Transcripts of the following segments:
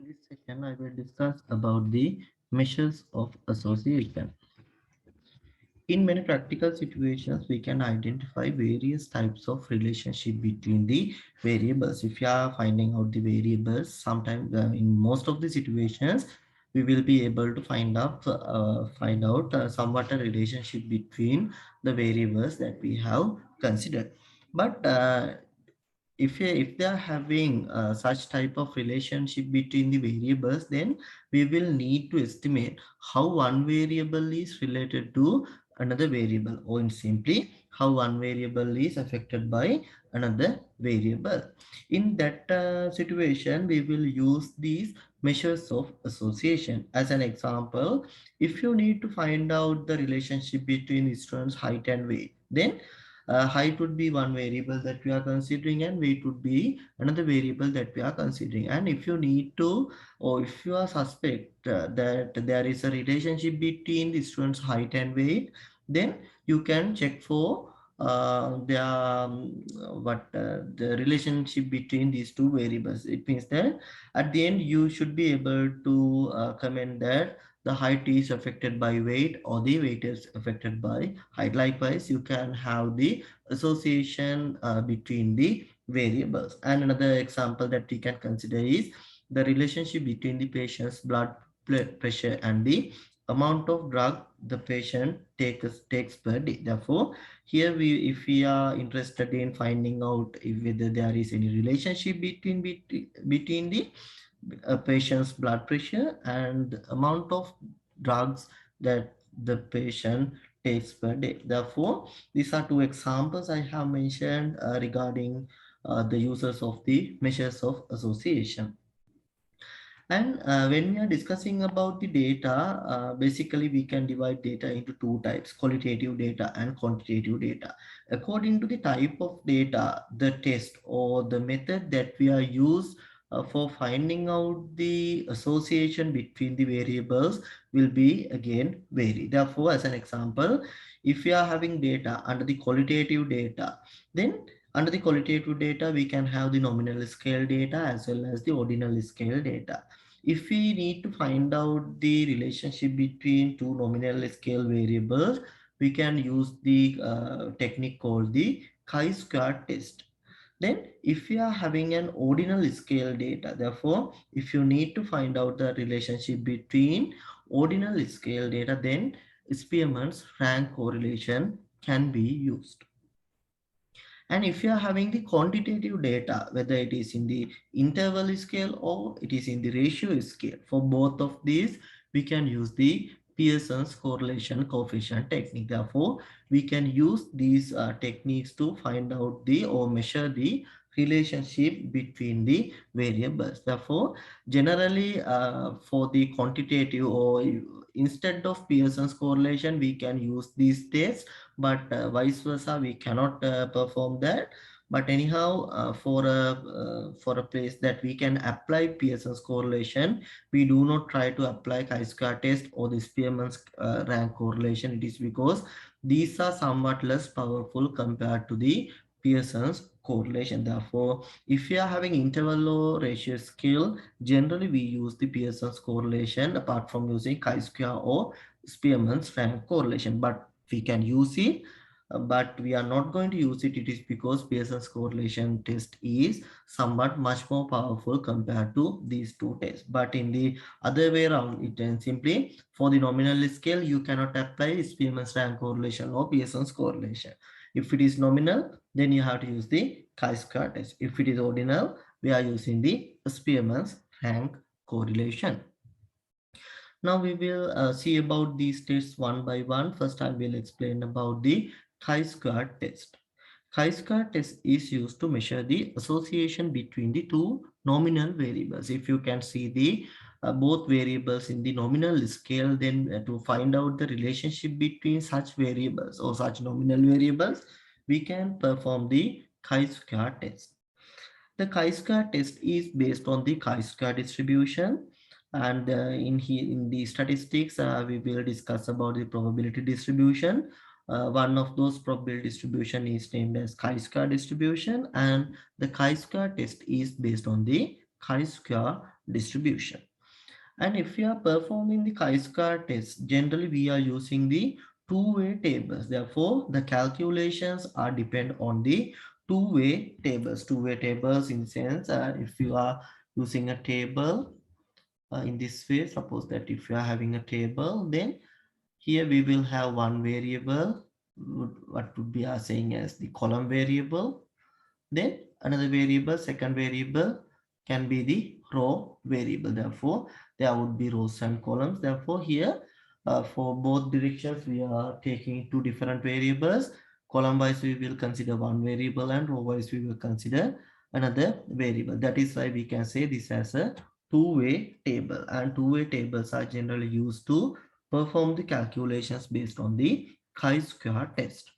this session, I will discuss about the measures of association. In many practical situations, we can identify various types of relationship between the variables. If you are finding out the variables, sometimes in most of the situations, we will be able to find out somewhat a relationship between the variables that we have considered. But if they are having such type of relationship between the variables, then we will need to estimate how one variable is related to another variable, or in simply how one variable is affected by another variable. In that situation, we will use these measures of association. As an example, if you need to find out the relationship between the student's height and weight, then height would be one variable that we are considering, and weight would be another variable that we are considering. And if you need to, or if you are suspect that there is a relationship between the student's height and weight, then you can check for the relationship between these two variables. It means that at the end you should be able to comment that the height is affected by weight, or the weight is affected by height. Likewise, you can have the association between the variables. And another example that we can consider is the relationship between the patient's blood pressure and the amount of drug the patient takes per day. Therefore, here if we are interested in finding out if whether there is any relationship between the a patient's blood pressure and the amount of drugs that the patient takes per day. Therefore, these are two examples I have mentioned regarding the uses of the measures of association. And when we are discussing about the data, basically we can divide data into two types: qualitative data and quantitative data. According to the type of data, the test or the method that we are used for finding out the association between the variables will be again vary. Therefore, as an example, if we are having data under the qualitative data, then under the qualitative data, we can have the nominal scale data as well as the ordinal scale data. If we need to find out the relationship between two nominal scale variables, we can use the technique called the chi-square test. Then if we are having an ordinal scale data, therefore, if you need to find out the relationship between ordinal scale data, then Spearman's rank correlation can be used. And if you are having the quantitative data, whether it is in the interval scale or it is in the ratio scale, for both of these, we can use the Pearson's correlation coefficient technique. Therefore, we can use these techniques to find out the or measure the relationship between the variables. Therefore, generally for the quantitative, or instead of Pearson's correlation, we can use these tests, but vice versa we cannot perform that. But anyhow, for a place that we can apply Pearson's correlation, we do not try to apply chi-square test or the Spearman's rank correlation. It is because these are somewhat less powerful compared to the Pearson's correlation. Therefore, if you are having interval or ratio scale, generally we use the Pearson's correlation apart from using chi-square or Spearman's rank correlation. But we can use it, but we are not going to use it. It is because Pearson's correlation test is somewhat much more powerful compared to these two tests. But in the other way around, it can simply for the nominal scale, you cannot apply Spearman's rank correlation or Pearson's correlation. If it is nominal, then you have to use the chi-square test. If it is ordinal, we are using the Spearman's rank correlation. Now we will see about these tests one by one. First, I will explain about the chi-square test. Chi-square test is used to measure the association between the two nominal variables. If you can see the both variables in the nominal scale, then to find out the relationship between such variables or such nominal variables, we can perform the chi-square test. The chi-square test is based on the chi-square distribution, and in the statistics we will discuss about the probability distribution. One of those probability distribution is named as chi-square distribution, and the chi-square test is based on the chi-square distribution. And if we are performing the chi-square test, generally we are using the two-way tables. Therefore, the calculations are depend on the two-way tables. Two-way tables in the sense, if you are using a table in this way, suppose that if you are having a table, then here we will have one variable, what would be are saying as the column variable. Then another variable, second variable can be the row variable. Therefore, there would be rows and columns. Therefore, here for both directions, we are taking two different variables. Column wise, we will consider one variable, and row wise, we will consider another variable. That is why we can say this as a two-way table. And two-way tables are generally used to perform the calculations based on the chi-square test.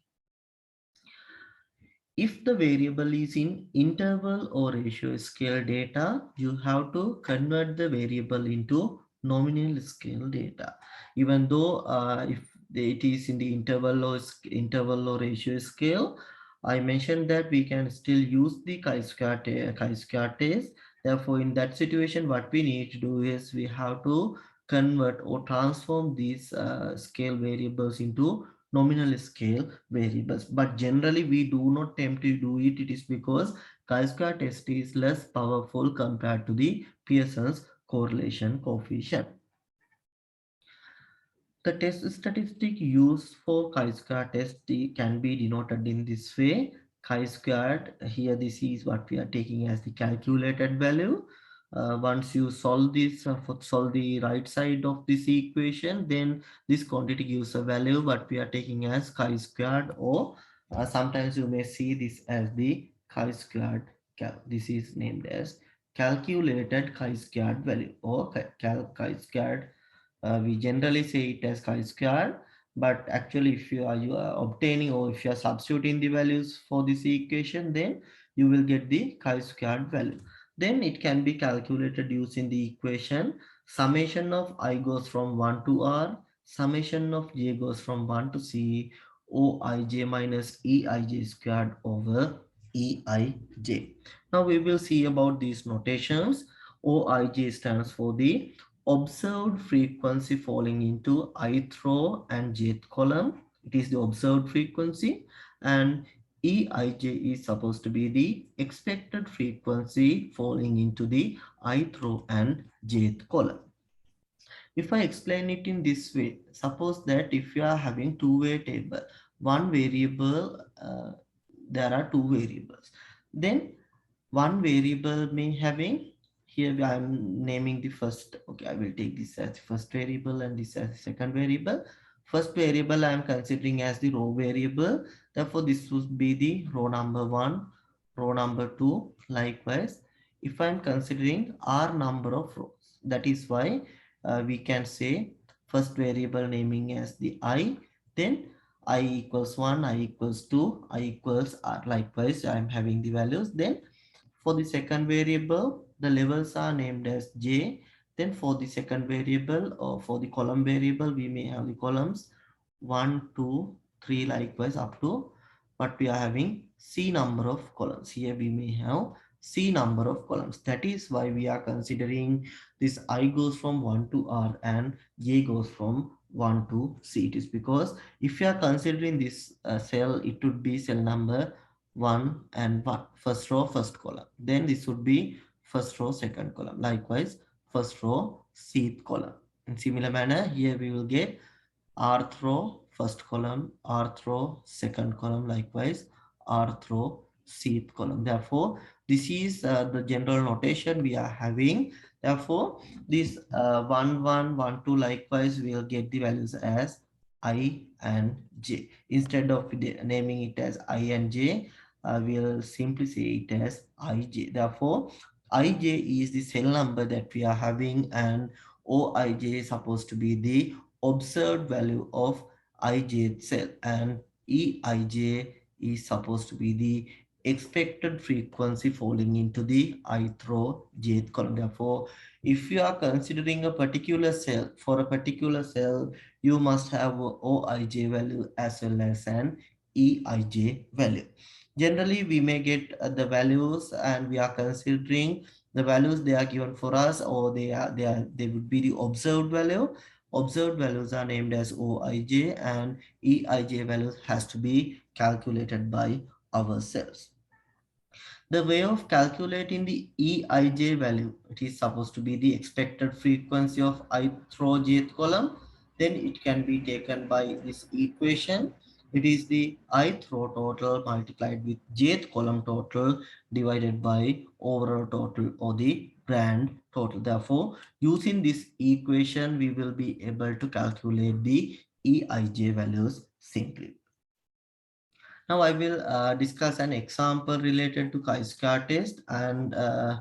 If the variable is in interval or ratio scale data, you have to convert the variable into nominal scale data. Even though if it is in the interval or ratio scale, I mentioned that we can still use the chi-square test. Therefore, in that situation, what we need to do is we have to convert or transform these scale variables into nominal scale variables. But generally we do not attempt to do it. It is because chi-square test is less powerful compared to the Pearson's correlation coefficient. The test statistic used for chi-square test can be denoted in this way. Chi-squared, here this is what we are taking as the calculated value. Once you solve this, solve the right side of this equation, then this quantity gives a value what we are taking as chi-squared, or sometimes you may see this as the chi-squared. This is named as calculated chi-squared value, or chi-squared. We generally say it as chi-square, but actually if you are obtaining, or if you are substituting the values for this equation, then you will get the chi-squared value. Then it can be calculated using the equation summation of I goes from 1 to R, summation of j goes from 1 to C, Oij minus Eij squared over Eij. Now we will see about these notations. Oij stands for the observed frequency falling into ith row and jth column. It is the observed frequency, and Eij is supposed to be the expected frequency falling into the ith row and jth column. If I explain it in this way, suppose that if you are having two-way table, one variable, there are two variables. Then one variable may having, here I am naming the first, okay, I will take this as first variable and this as second variable. First variable I am considering as the row variable. Therefore, this would be the row number 1, row number 2. Likewise, if I am considering R number of rows, that is why we can say first variable naming as the I, then I equals 1, I equals 2, I equals R. Likewise, I am having the values. Then for the second variable, the levels are named as j. Then for the second variable, or for the column variable, we may have the columns 1, 2, 3, likewise up to what we are having c number of columns. Here we may have c number of columns. That is why we are considering this I goes from 1 to R and j goes from 1 to C. It is because if you are considering this cell, it would be cell number 1 and 1, first row, first column. Then this would be first row, second column. Likewise, first row, cth column. In similar manner, here we will get rth row, first column, rth row, second column. Likewise, rth row, cth column. Therefore, this is the general notation we are having. Therefore, this 1, 1, 1, 2, likewise, we will get the values as I and J. Instead of naming it as I and J, we'll simply say it as ij. Therefore, ij is the cell number that we are having, and oij is supposed to be the observed value of ijth cell, and eij is supposed to be the expected frequency falling into the ith row jth column. Therefore, if you are considering a particular cell, for a particular cell, you must have oij value as well as an eij value. Generally, we may get the values, and we are considering The values they are given for us, or they would be the observed value. Observed values are named as OIJ, and EIJ values has to be calculated by ourselves. The way of calculating the EIJ value, it is supposed to be the expected frequency of ith row jth column. Then it can be taken by this equation. It is the ith row total multiplied with jth column total divided by overall total or the grand total. Therefore, using this equation, we will be able to calculate the EIJ values simply. Now I will discuss an example related to chi-square test, and uh,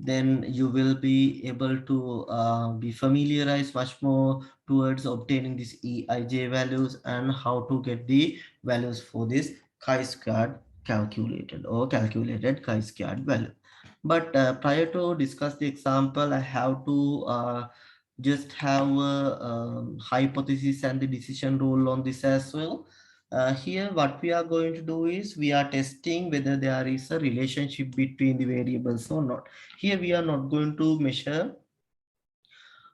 then you will be able to be familiarized much more towards obtaining these EIJ values and how to get the values for this chi-square calculated or calculated chi-square value. But prior to discuss the example, I have to just have a hypothesis and the decision rule on this as well. Here what we are going to do is we are testing whether there is a relationship between the variables or not. Here we are not going to measure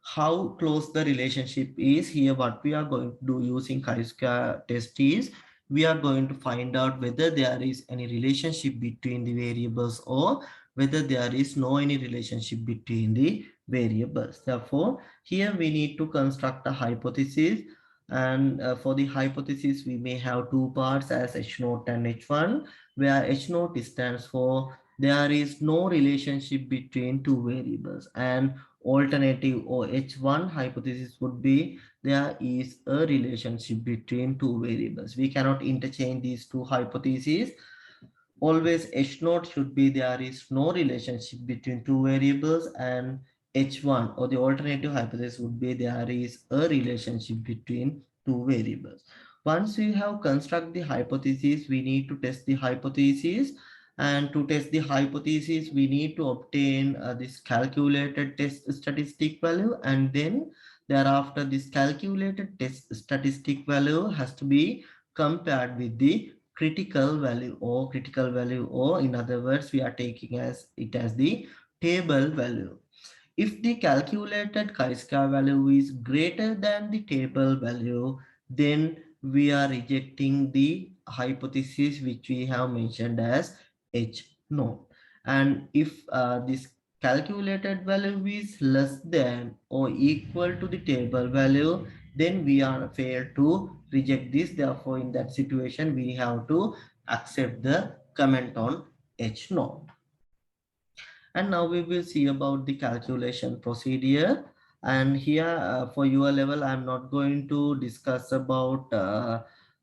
how close the relationship is. Here what we are going to do using chi-square test is we are going to find out whether there is any relationship between the variables or whether there is no any relationship between the variables. Therefore, here we need to construct a hypothesis, and for the hypothesis we may have two parts as H0 and H1, where H0 stands for there is no relationship between two variables, and alternative or H1 hypothesis would be there is a relationship between two variables. We cannot interchange these two hypotheses. Always H0 should be there is no relationship between two variables, and H1 or the alternative hypothesis would be there is a relationship between two variables. Once we have construct the hypothesis, we need to test the hypothesis, and to test the hypothesis we need to obtain this calculated test statistic value, and then thereafter this calculated test statistic value has to be compared with the critical value, or in other words we are taking as it as the table value. If the calculated chi-square value is greater than the table value, then we are rejecting the hypothesis which we have mentioned as H no. And if this calculated value is less than or equal to the table value, then we are failed to reject this. Therefore, in that situation, we have to accept the comment on H no. And now we will see about the calculation procedure. And here for your level, I'm not going to discuss about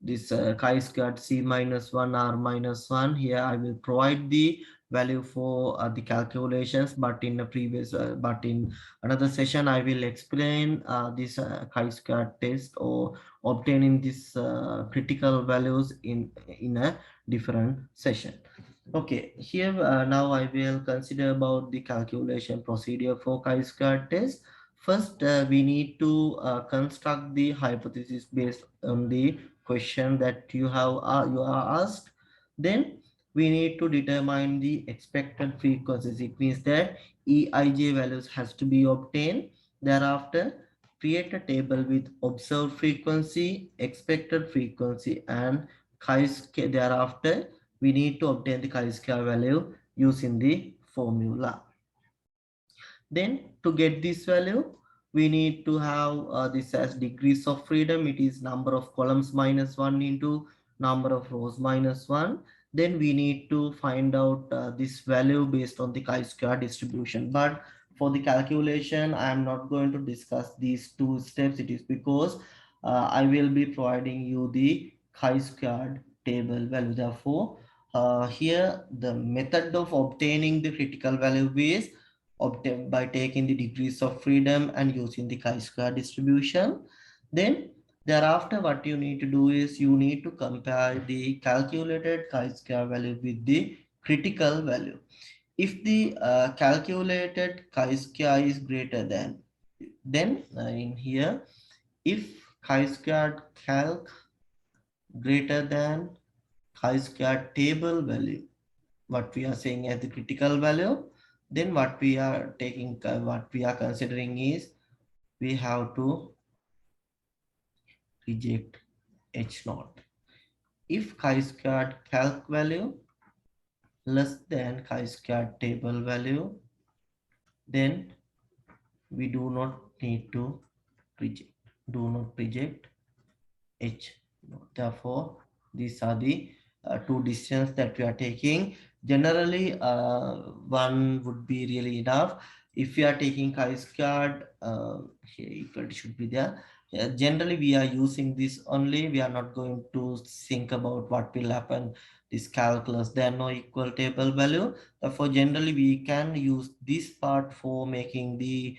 this chi-squared c minus 1 r minus 1. Here I will provide the value for the calculations, but in a previous but in another session I will explain this chi-squared test or obtaining this critical values in a different session. Okay, here now I will consider about the calculation procedure for chi-square test. First, we need to construct the hypothesis based on the question that you are asked. Then we need to determine the expected frequencies. It means that EIJ values has to be obtained. Thereafter, create a table with observed frequency, expected frequency, and chi-square. Thereafter, we need to obtain the chi-square value using the formula. Then to get this value, we need to have this as degrees of freedom. It is number of columns minus 1 into number of rows minus 1. Then we need to find out this value based on the chi-square distribution. But for the calculation, I am not going to discuss these two steps. It is because I will be providing you the chi-squared table value. Therefore, here the method of obtaining the critical value is obtained by taking the degrees of freedom and using the chi-square distribution. Then thereafter what you need to do is you need to compare the calculated chi-square value with the critical value. If the calculated chi-square is greater than, then in here, if chi-squared calc greater than chi-square table value, what we are saying as the critical value, Then what we are taking, what we are considering is we have to reject H naught. If chi-squared calc value less than chi-squared table value, then we do not need to reject. Do not reject H. Therefore, these are the two decisions that we are taking. Generally, one would be really enough. If we are taking chi-squared, here equal to should be there. Generally, we are using this only. We are not going to think about what will happen. This calculus, there are no equal table value. Therefore, generally, we can use this part for making the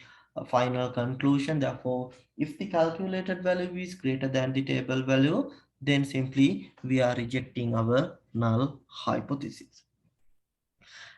final conclusion. Therefore, if the calculated value is greater than the table value, then simply we are rejecting our null hypothesis.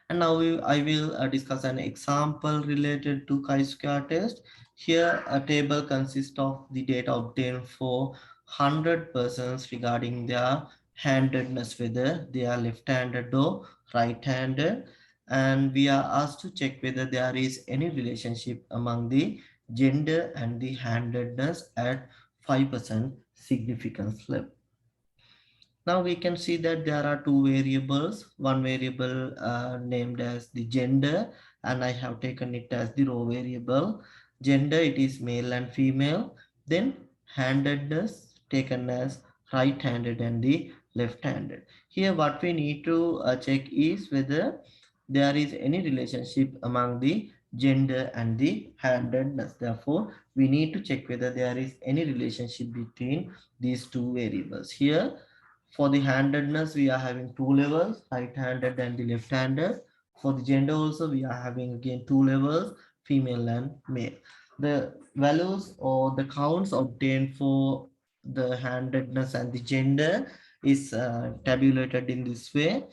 And now I will discuss an example related to chi-square test. Here a table consists of the data obtained for 100 persons regarding their handedness, whether they are left-handed or right-handed. And we are asked to check whether there is any relationship among the gender and the handedness at 5% significance level. Now we can see that there are two variables, one variable named as the gender, and I have taken it as the row variable. Gender, it is male and female. Then handedness taken as right-handed and the left-handed. Here what we need to check is whether there is any relationship among the gender and the handedness. Therefore, we need to check whether there is any relationship between these two variables. Here for the handedness, we are having two levels, right-handed and the left-handed. For the gender also, we are having again two levels, female and male. The values or the counts obtained for the handedness and the gender is tabulated in this way.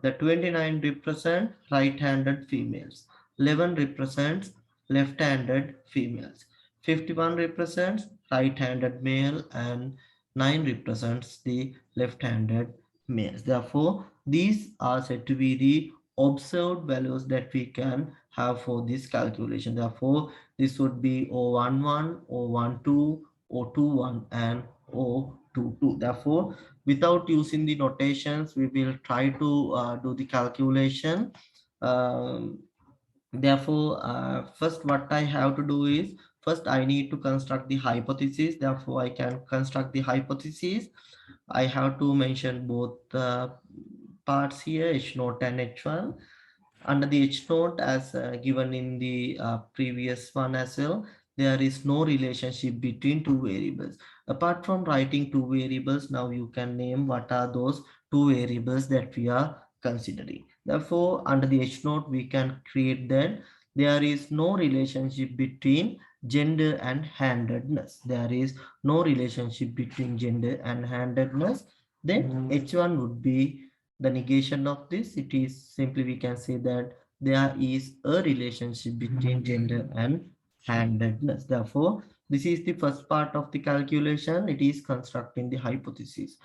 The 29 represent right-handed females, 11 represents left-handed females, 51 represents right-handed male, and 9 represents the left-handed males. Therefore, these are said to be the observed values that we can have for this calculation. Therefore, this would be O11, O12, O21, and O22. Therefore, without using the notations, we will try to do the calculation. Um, Therefore, first what I have to do is, first I need to construct the hypothesis. Therefore, I can construct the hypothesis. I have to mention both parts here, H naught and H1. Under the H naught, as given in the previous one as well, there is no relationship between two variables. Apart from writing two variables, now you can name what are those two variables that we are considering. Therefore, under the H naught, we can create that there is no relationship between gender and handedness. There is no relationship between gender and handedness. Then H1 would be the negation of this. It is simply we can say that there is a relationship between gender and handedness. Therefore, this is the first part of the calculation. It is constructing the hypothesis.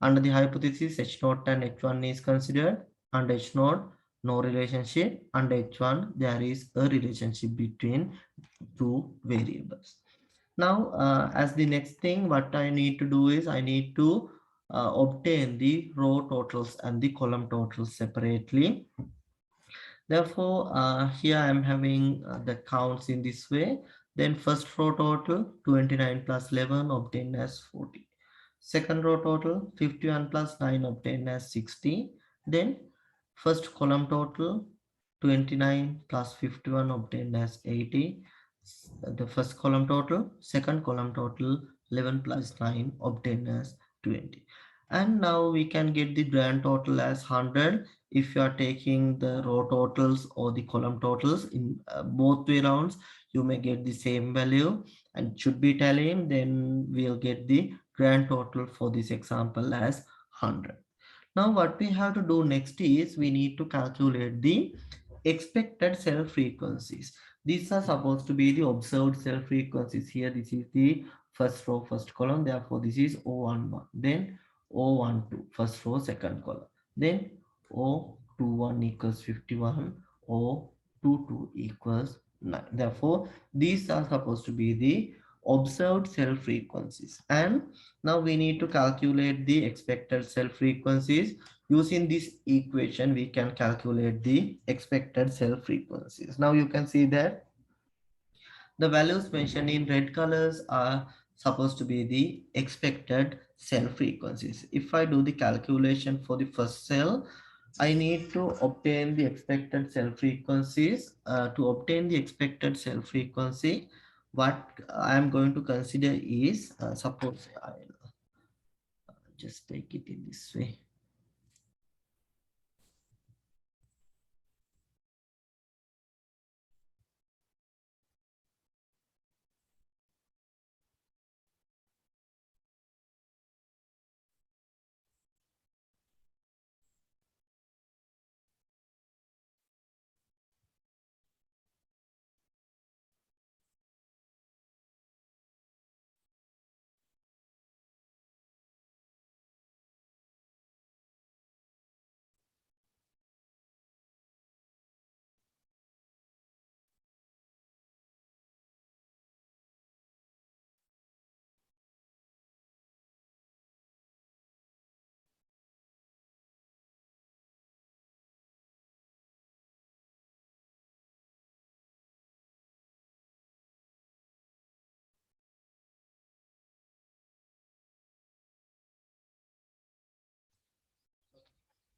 Under the hypothesis, H naught and H1 is considered. Under H naught, no relationship. Under H1, there is a relationship between two variables. Now, as the next thing, what I need to do is I need to obtain the row totals and the column totals separately. Therefore, here I am having the counts in this way. Then first row total 29 plus 11 obtained as 40. Second row total 51 plus 9 obtained as 60. Then first column total 29 plus 51 obtained as 80. The first column total, second column total 11 plus 9 obtained as 20. And now we can get the grand total as 100 if you are taking the row totals or the column totals in both way rounds. You may get the same value and should be tallying, then we'll get the grand total for this example as 100. Now what we have to do next is we need to calculate the expected cell frequencies. These are supposed to be the observed cell frequencies. Here this is the first row, first column. Therefore, this is O11. Then O12, first row, second column. Then O21 equals 51. O 2 equals 9. Therefore, these are supposed to be the observed cell frequencies. And now we need to calculate the expected cell frequencies. Using this equation, we can calculate the expected cell frequencies. Now you can see that the values mentioned in red colors are supposed to be the expected cell frequencies. If I do the calculation for the first cell, I need to obtain the expected cell frequencies. To obtain the expected cell frequency, what I am going to consider is, suppose I'll just take it in this way.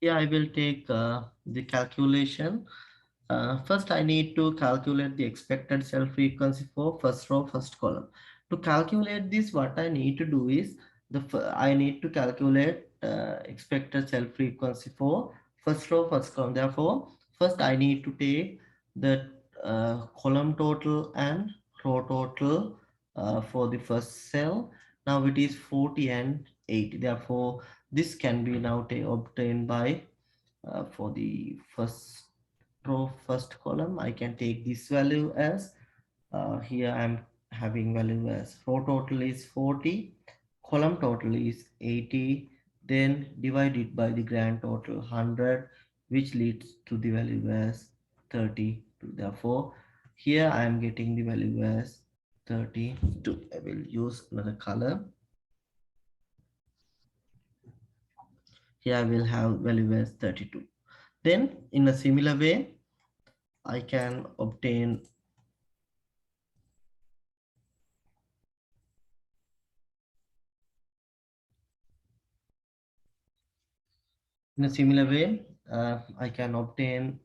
Yeah, I will take the calculation. First, I need to calculate the expected cell frequency for first row, first column. To calculate this, what I need to do is I need to calculate expected cell frequency for first row, first column. Therefore, first I need to take the column total and row total for the first cell. Now it is 40 and 80. Therefore, this can be now obtained by for the first row first column. I can take this value as here I'm having value as row total is 40, column total is 80, then divide it by the grand total 100, which leads to the value as 32. Therefore, here I am getting the value as 32. I will use another color. Here I will have value as 32. Then in a similar way, I can obtain in a similar way, I can obtain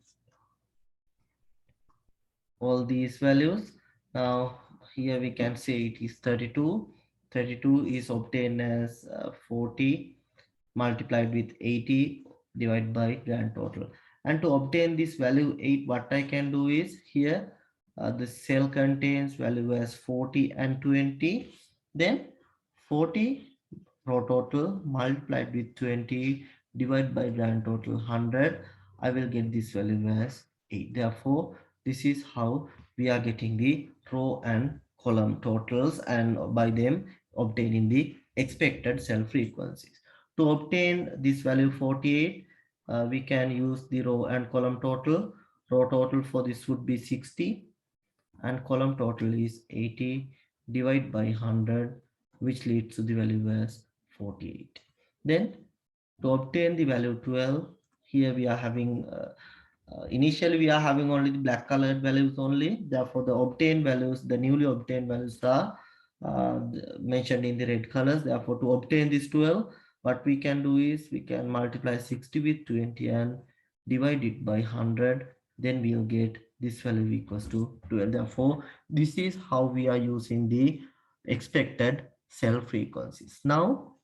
all these values. Now here we can say it is 32. 32 is obtained as 40 multiplied with 80 divided by grand total. And to obtain this value 8, what I can do is here the cell contains value as 40 and 20. Then 40 row total multiplied with 20 divided by grand total 100. I will get this value as 8. Therefore, this is how we are getting the row and column totals, and by them obtaining the expected cell frequencies. To obtain this value 48, we can use the row and column total. Row total for this would be 60 and column total is 80 divided by 100, which leads to the value as 48. Then to obtain the value 12, here we are having initially we are having only the black colored values only. Therefore, the obtained values, the newly obtained values are mentioned in the red colors. Therefore, to obtain this 12, what we can do is we can multiply 60 with 20 and divide it by 100. Then we'll get this value equals to 12. Therefore, this is how we are using the expected cell frequencies. Now,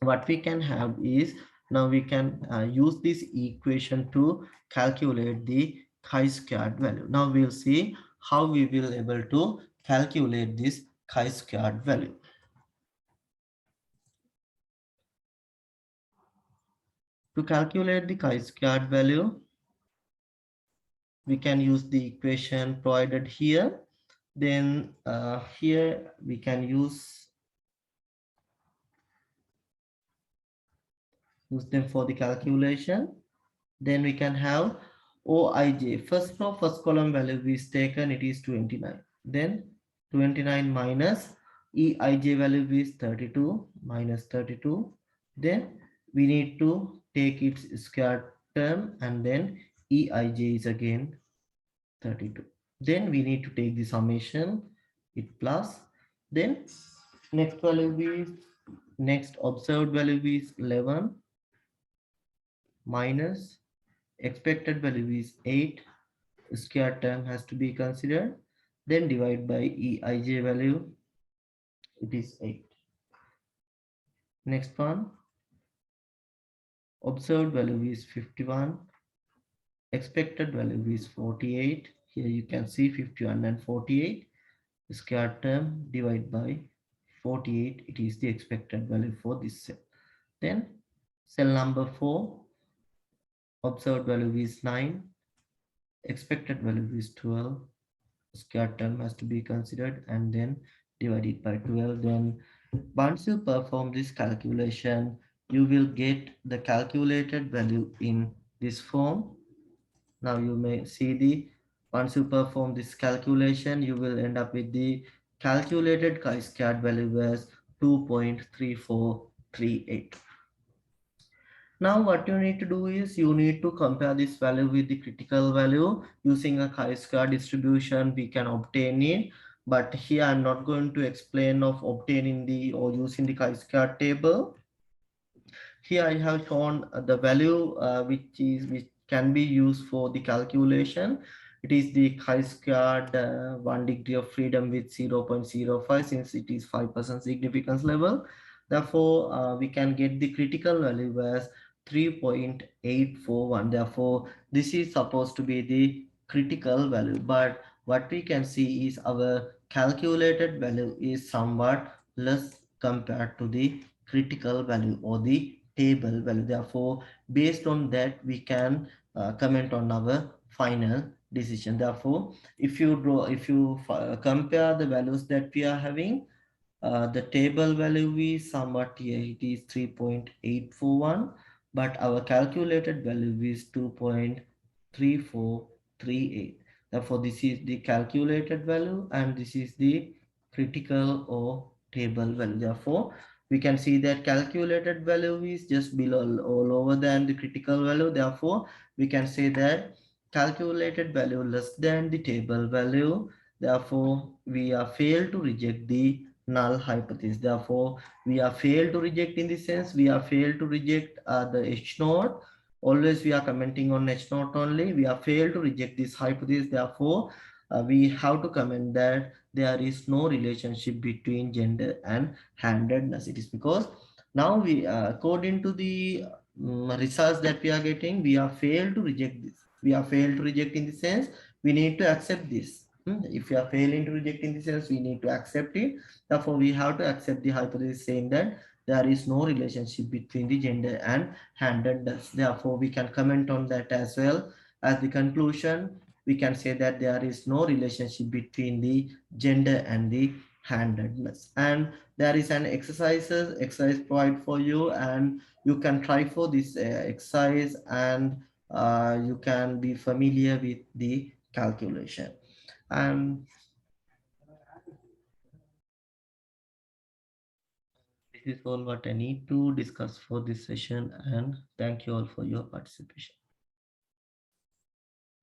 what we can have is, now we can use this equation to calculate the chi-squared value. Now we'll see how we will able to calculate this chi-squared value. To calculate the chi-squared value, we can use the equation provided here. Then here we can use them for the calculation. Then we can have OIJ, first row, first column value is taken, it is 29. Then 29 minus EIJ value is 32 minus 32. Then we need to take its square term and then EIJ is again 32. Then we need to take the summation, it plus. Then next value is, next observed value is 11 minus expected value is 8, square term has to be considered, then divide by EIJ value, it is 8. Next one, observed value is 51, expected value is 48. Here you can see 51 and 48, square term divide by 48, it is the expected value for this cell. Then cell number 4, observed value is 9, expected value is 12, square term has to be considered and then divided by 12. Then once you perform this calculation, you will get the calculated value in this form. Now you may see the, once you perform this calculation, you will end up with the calculated chi-squared value as 2.3438. Now what you need to do is you need to compare this value with the critical value using a chi-square distribution. We can obtain it, but here I'm not going to explain of obtaining the or using the chi-square table. Here I have shown the value which can be used for the calculation. It is the chi-squared 1 degree of freedom with 0.05, since it is 5% significance level. Therefore, we can get the critical value as 3.841. Therefore, this is supposed to be the critical value, but what we can see is our calculated value is somewhat less compared to the critical value or the table value. Therefore, based on that, we can comment on our final decision. Therefore, if you compare the values that we are having, the table value is somewhat here, it is 3.841, but our calculated value is 2.3438. Therefore, this is the calculated value and this is the critical or table value. Therefore, we can see that calculated value is just below or lower than the critical value. Therefore, we can say that calculated value less than the table value. Therefore, we are failed to reject the null hypothesis. Therefore, we are failed to reject, in this sense, we are failed to reject the H naught. Always we are commenting on H naught only. We are failed to reject this hypothesis. Therefore, we have to comment that there is no relationship between gender and handedness. It is because now we, according to the results that we are getting, we are failed to reject this. We are failed to reject, in the sense we need to accept this. If we are failing to reject, in the sense we need to accept it. Therefore, we have to accept the hypothesis saying that there is no relationship between the gender and handedness. Therefore, we can comment on that as well. As the conclusion, we can say that there is no relationship between the gender and the handedness. And there is an exercise provided for you, and you can try for this exercise, and you can be familiar with the calculation. And this is all what I need to discuss for this session, and thank you all for your participation.